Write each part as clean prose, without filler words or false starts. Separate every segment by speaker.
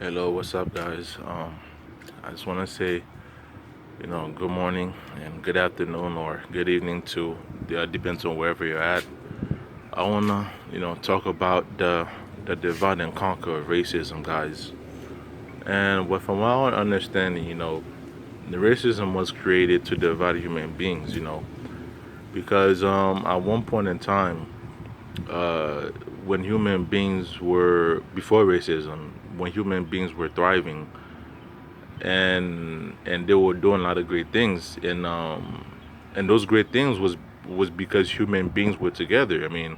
Speaker 1: Hello, what's up, guys? I just want to say, good morning and good afternoon or good evening to, depends on wherever you're at. I want to, talk about the divide and conquer of racism, guys. And from my understanding, the racism was created to divide human beings, because at one point in time, uh, when human beings were, before racism, when human beings were thriving, and they were doing a lot of great things, and those great things was because human beings were together. I mean,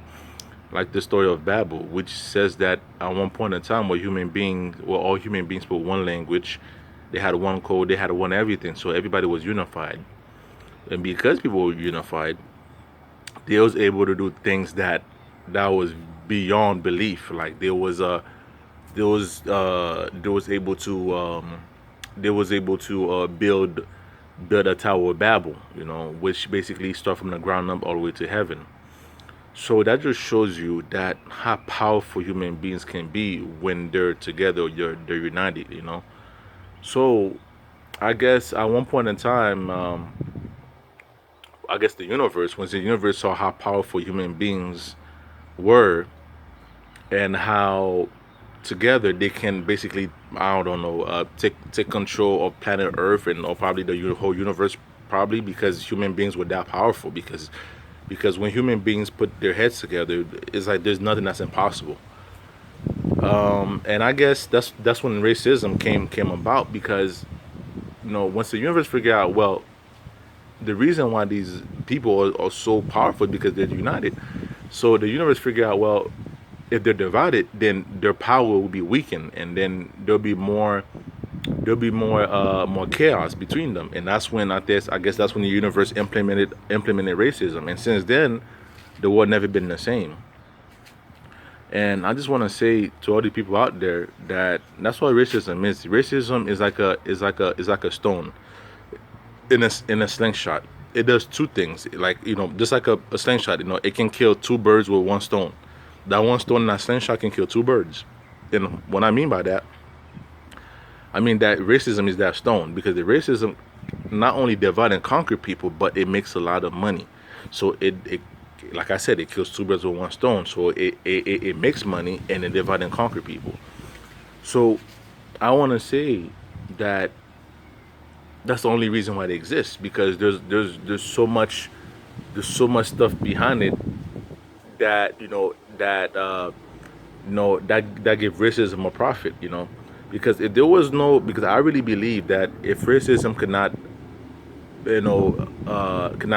Speaker 1: like the story of Babel, which says that at one point in time where all human beings spoke one language, they had one code, they had one everything, so everybody was unified. And because people were unified, they was able to do things that was beyond belief. Like they was able to build a Tower of Babel, which basically start from the ground up all the way to heaven. So that just shows you that how powerful human beings can be when they're together, they're united, So I guess at one point in time, I guess once the universe saw how powerful human beings were, and how together they can basically, I don't know, take control of planet Earth and or probably the whole universe, probably because human beings were that powerful. Because when human beings put their heads together, it's like there's nothing that's impossible. And I guess that's when racism came about, because once the universe figured out, well, the reason why these people are so powerful because they're united. So the universe figured out, well, if they're divided, then their power will be weakened, and then there'll be more chaos between them. And that's when I guess that's when the universe implemented racism. And since then, the world never been the same. And I just want to say to all the people out there that that's what racism is. Racism is like a stone in a slingshot. It does two things. Like, just like a slingshot. It can kill two birds with one stone. That one stone in that slingshot can kill two birds. And what I mean by that, I mean that racism is that stone, because the racism not only divide and conquer people, but it makes a lot of money. So it like I said, it kills two birds with one stone. So it makes money and it divide and conquer people. So I want to say that that's the only reason why they exist, because there's so much stuff behind it that that give racism a profit. Because if there was no, because I really believe that if racism could not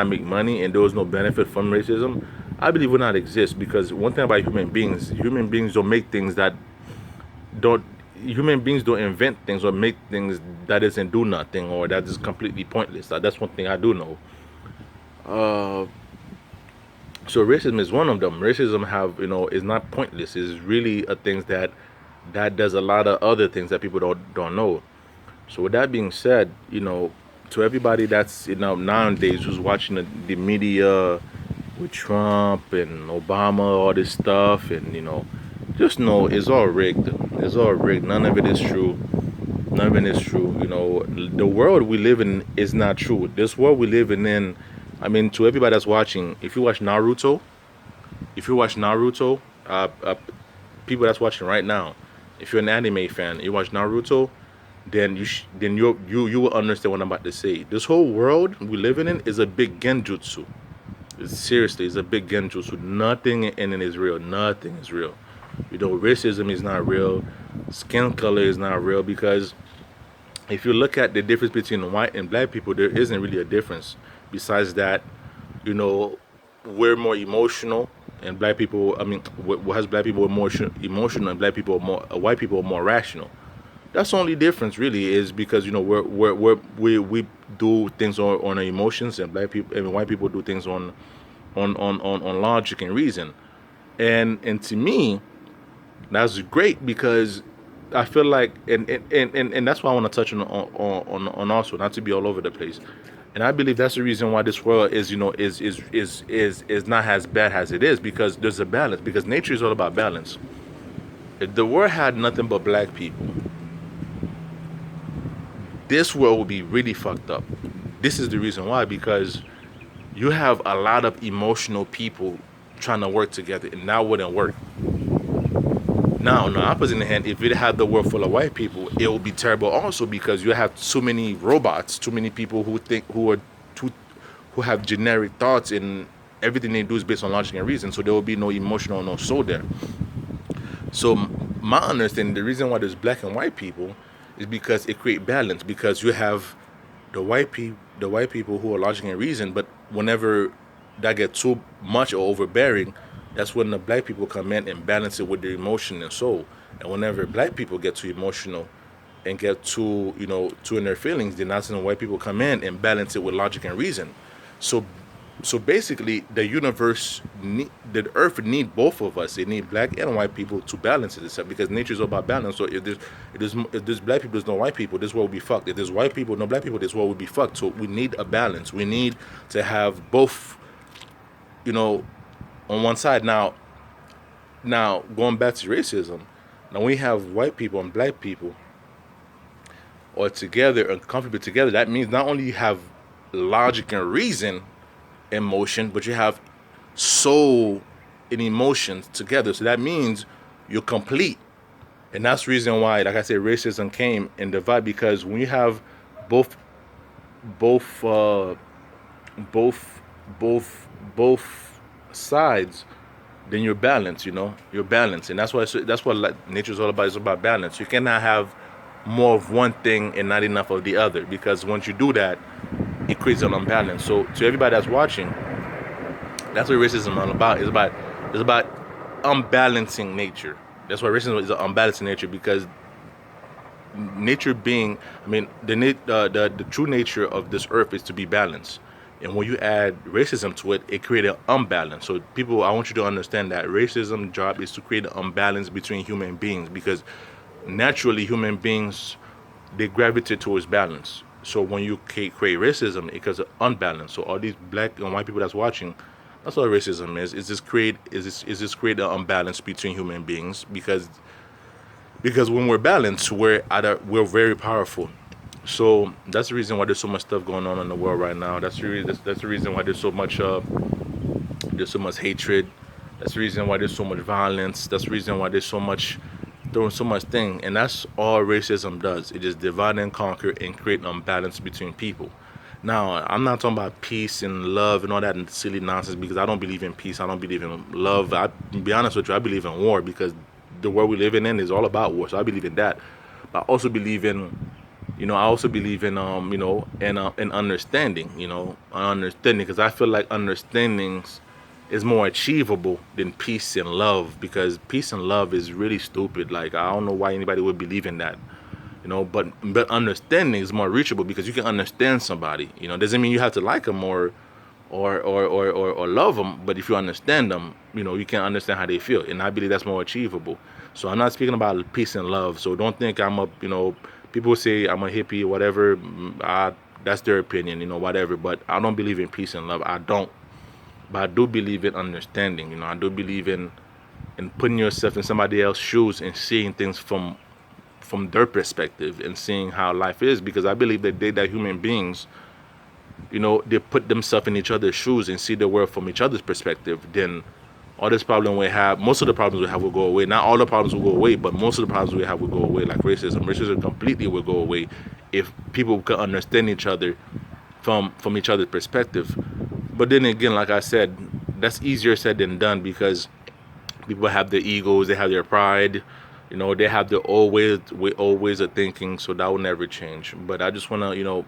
Speaker 1: make money, and there was no benefit from racism, I believe it would not exist. Because one thing about human beings don't make things that don't human beings don't invent things or make things that doesn't do nothing or that is completely pointless. That's one thing I do know. uh so racism is one of them. Racism have is not pointless. It's really a thing that does a lot of other things that people don't know. So with that being said, to everybody that's nowadays who's watching the media with Trump and Obama, all this stuff, and just know it's all rigged. It's all rigged. None of it is true. None of it is true. The world we live in is not true. This world we live in, I mean, to everybody that's watching, if you watch Naruto, people that's watching right now, if you're an anime fan, you watch Naruto, then you will understand what I'm about to say. This whole world we living in is a big genjutsu. Seriously, it's a big genjutsu. Nothing in it is real. Nothing is real. Racism is not real. Skin color is not real, because if you look at the difference between white and black people, there isn't really a difference. Besides that, you know, we're more emotional, and black people. I mean, what has black people more emotional, and black people are more white people are more rational. That's the only difference, really, is because we do things on our emotions, and black people and white people do things on logic and reason. And to me, that's great, because I feel like, and that's why I want to touch on also, not to be all over the place. And I believe that's the reason why this world is not as bad as it is, because there's a balance. Because nature is all about balance. If the world had nothing but black people, this world will be really fucked up. This is the reason why, because you have a lot of emotional people trying to work together, and that wouldn't work. Now, on the opposite hand, if it had the world full of white people, it would be terrible also, because you have too many robots, too many people too, who have generic thoughts, and everything they do is based on logic and reason. So there will be no emotional, no soul there. So my understanding, the reason why there's black and white people is because it creates balance. Because you have the white people who are logic and reason, but whenever that gets too much or overbearing, that's when the black people come in and balance it with their emotion and soul. And whenever black people get too emotional and get too, too in their feelings, then that's when white people come in and balance it with logic and reason. So so basically, the earth need both of us. It need black and white people to balance it itself, because nature is all about balance. So if there's black people, there's no white people. This world will be fucked. If there's white people, no black people, this world will be fucked. So we need a balance. We need to have both, you know, on one side. Now going back to racism, now we have white people and black people or together and comfortable together. That means not only you have logic and reason emotion, but you have soul and emotions together. So that means you're complete. And that's the reason why, like I said, racism came and divide, because when you have both both both both sides, then you're balanced, you're balanced. And that's what nature's all about. It's about balance. You cannot have more of one thing and not enough of the other, because once you do that, it creates an unbalance. So to everybody that's watching, that's what racism is all about. It's about unbalancing nature. That's why racism is unbalancing nature, because nature being, I mean, the true nature of this earth is to be balanced. And when you add racism to it, it creates an unbalance. So people, I want you to understand that racism job is to create an unbalance between human beings, because naturally human beings, they gravitate towards balance. So when you create racism, it causes unbalance. So all these black and white people that's watching, that's what racism is. Is just create an unbalance between human beings, because when we're balanced, we're very powerful. So that's the reason why there's so much stuff going on in the world right now. That's the reason why there's so much hatred. That's the reason why there's so much violence. That's the reason why there's so much doing so much thing. And that's all racism does. It just divide and conquer and create an imbalance between people. Now, I'm not talking about peace and love and all that silly nonsense, because I don't believe in peace. I don't believe in love. To be honest with you, I believe in war, because the world we live in is all about war. So I believe in that. But I also believe in, in understanding, understanding, because I feel like understandings is more achievable than peace and love, because peace and love is really stupid. Like, I don't know why anybody would believe in that, but understanding is more reachable, because you can understand somebody. Doesn't mean you have to like them or love them, but if you understand them, you can understand how they feel, and I believe that's more achievable. So I'm not speaking about peace and love. So don't think I'm a, people say I'm a hippie or whatever. That's their opinion, whatever. But I don't believe in peace and love. I don't. But I do believe in understanding. I do believe in putting yourself in somebody else's shoes and seeing things from their perspective and seeing how life is. Because I believe that human beings, they put themselves in each other's shoes and see the world from each other's perspective. Then all this problem we have, most of the problems we have will go away. Not all the problems will go away, but most of the problems we have will go away, like racism. Racism completely will go away if people could understand each other from each other's perspective. But then again, like I said, that's easier said than done, because people have their egos, they have their pride, they have their old ways of thinking, so that will never change. But I just want to,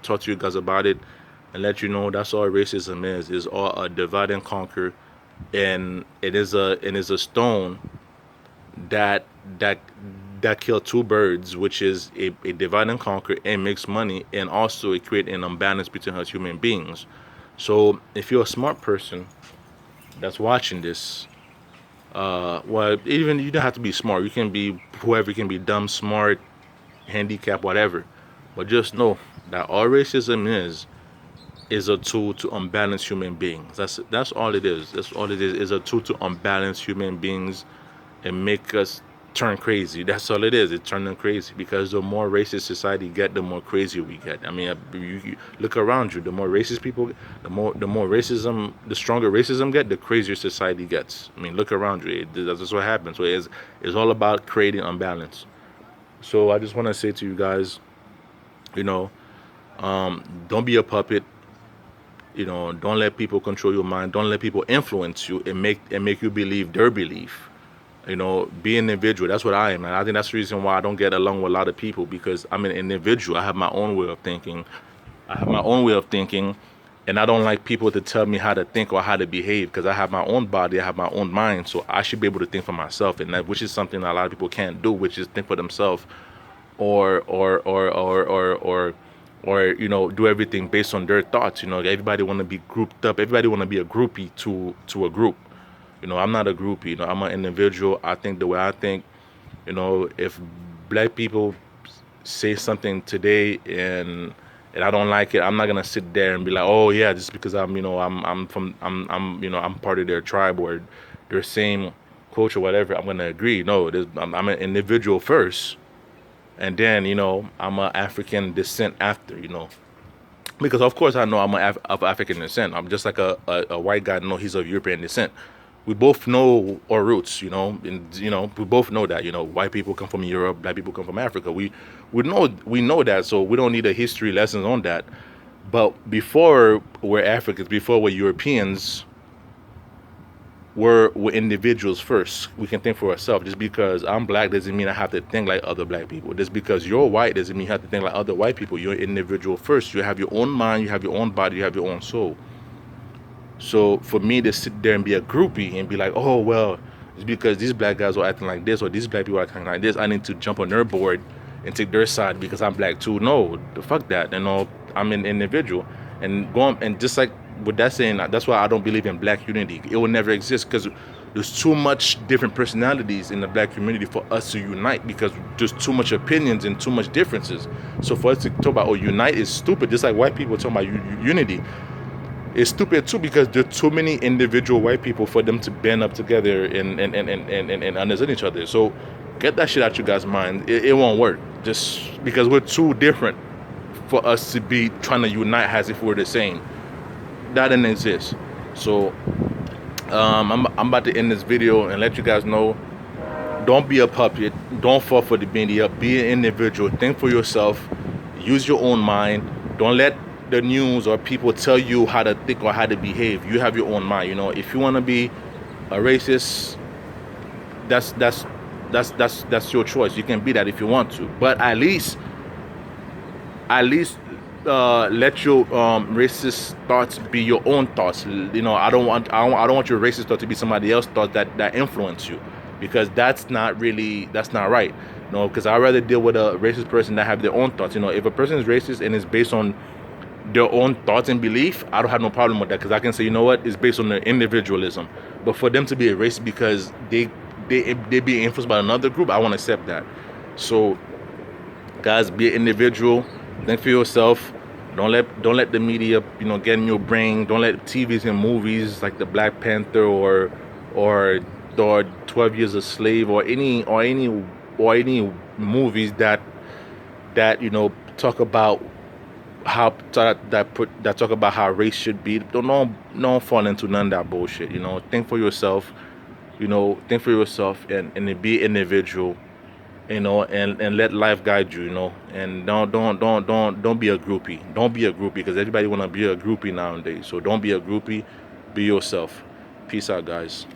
Speaker 1: talk to you guys about it and let you know that's all racism is all a divide and conquer, and it is a stone that kill two birds, which is a divide and conquer and makes money, and also it create an imbalance between us human beings. So if you're a smart person that's watching this, well, even you don't have to be smart. You can be whoever. You can be dumb, smart, handicapped, whatever. But just know that all racism is a tool to unbalance human beings. That's all it is. That's all it is a tool to unbalance human beings and make us turn crazy. That's all it is. It's turning crazy because the more racist society get, the more crazy we get. I mean, you look around you. The more racist people, the more racism, the stronger racism get, the crazier society gets. I mean, look around you. That's what happens. So it's all about creating unbalance. So I just want to say to you guys, you know, don't be a puppet. Don't let people control your mind. Don't let people influence you and make you believe their belief. Be an individual. That's what I am, and I think that's the reason why I don't get along with a lot of people, because I'm an individual. I have my own way of thinking. And I don't like people to tell me how to think or how to behave, because I have my own body, I have my own mind, so I should be able to think for myself, and which is something that a lot of people can't do, which is think for themselves, or do everything based on their thoughts. Everybody want to be grouped up. Everybody want to be a groupie to a group. I'm not a groupie. I'm an individual. I think the way I think. If black people say something today and I don't like it, I'm not gonna sit there and be like, oh yeah, just because I'm part of their tribe or their same culture, whatever. I'm gonna agree. No, I'm an individual first, and then I'm an African descent after. Because of course I know I'm of African descent. I'm just like a white guy. No, he's of European descent. We both know our roots, and we both know that. White people come from Europe, black people come from Africa. We know that, so we don't need a history lesson on that. But before we're Africans, before we're Europeans, we're individuals first. We can think for ourselves. Just because I'm black doesn't mean I have to think like other black people. Just because you're white doesn't mean you have to think like other white people. You're an individual first. You have your own mind, you have your own body, you have your own soul. So for me to sit there and be a groupie and be like, oh well, it's because these black guys are acting like this or these black people are acting like this, I need to jump on their board and take their side because I'm black too. No, the fuck that. I'm an individual. And going and just like with that saying, that's why I don't believe in black unity. It will never exist because there's too much different personalities in the black community for us to unite, because there's too much opinions and too much differences. So for us to talk about unite is stupid. Just like white people talking about unity. It's stupid too, because there are too many individual white people for them to band up together and understand each other. So get that shit out your guys' mind. It won't work. Just because we're too different for us to be trying to unite as if we're the same. That didn't exist. So I'm about to end this video and let you guys know, don't be a puppet. Don't fall for the media. Be an individual. Think for yourself. Use your own mind. Don't let the news or people tell you how to think or how to behave. You have your own mind. If you want to be a racist, that's your choice. You can be that if you want to, but at least let your racist thoughts be your own thoughts. I don't want your racist thought to be somebody else's thoughts that influence you, because that's not right. Because I'd rather deal with a racist person that have their own thoughts. If a person is racist and it's based on their own thoughts and belief, I don't have no problem with that, because I can say, it's based on their individualism. But for them to be a racist because they be influenced by another group, I won't accept that. So guys, be an individual. Think for yourself. Don't let the media get in your brain. Don't let TVs and movies like the Black Panther or 12 Years a Slave or any movies that talk about talk about how race should be. Don't fall into none of that bullshit. Think for yourself. Think for yourself and be individual. And let life guide you. And don't be a groupie. Don't be a groupie, because everybody want to be a groupie nowadays. So don't be a groupie. Be yourself. Peace out, guys.